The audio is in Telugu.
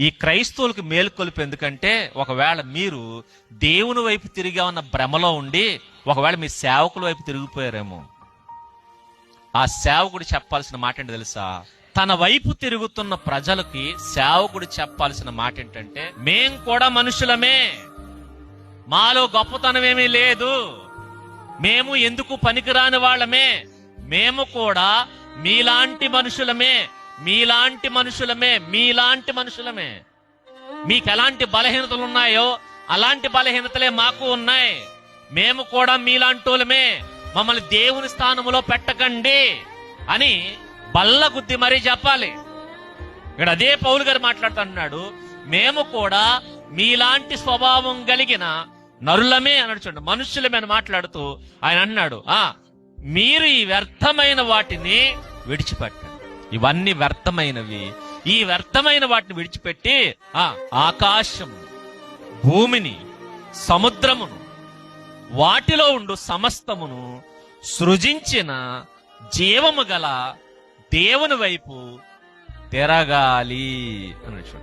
ఈ క్రైస్తవులకు మేలుకొలుపు ఎందుకంటే, ఒకవేళ మీరు దేవుని వైపు తిరిగా ఉన్న భ్రమలో ఉండి ఒకవేళ మీ సేవకుల వైపు తిరిగిపోయారేమో, ఆ సేవకుడు చెప్పాల్సిన మాట ఏంటి తెలుసా? తన వైపు తిరుగుతున్న ప్రజలకి సేవకుడు చెప్పాల్సిన మాట ఏంటంటే, మేం కూడా మనుషులమే, మాలో గొప్పతనం ఏమీ లేదు, మేము ఎందుకు పనికిరాని వాళ్ళమే, మేము కూడా మీలాంటి మనుషులమే, మీలాంటి మనుషులమే, మీలాంటి మనుషులమే. మీకు ఎలాంటి బలహీనతలు ఉన్నాయో అలాంటి బలహీనతలే మాకు ఉన్నాయి, మేము కూడా మీలాంటోళ్ళమే, మమ్మల్ని దేవుని స్థానంలో పెట్టకండి అని బల్ల గుద్ది మరీ చెప్పాలి. ఇక్కడ అదే పౌలు గారు మాట్లాడుతున్నాడు, మేము కూడా మీలాంటి స్వభావం కలిగిన నరులమే అన్నాడు. చూడండి, మనుషులమే అని మాట్లాడుతూ ఆయన అన్నాడు, మీరు ఈ వ్యర్థమైన వాటిని విడిచిపెట్టండి. ఇవన్నీ వ్యర్థమైనవి. ఈ వ్యర్థమైన వాటిని విడిచిపెట్టి ఆకాశము, భూమిని, సముద్రమును, వాటిలో ఉండు సమస్తమును సృజించిన జీవము గల దేవుని వైపు తిరగాలి అన్నాడు.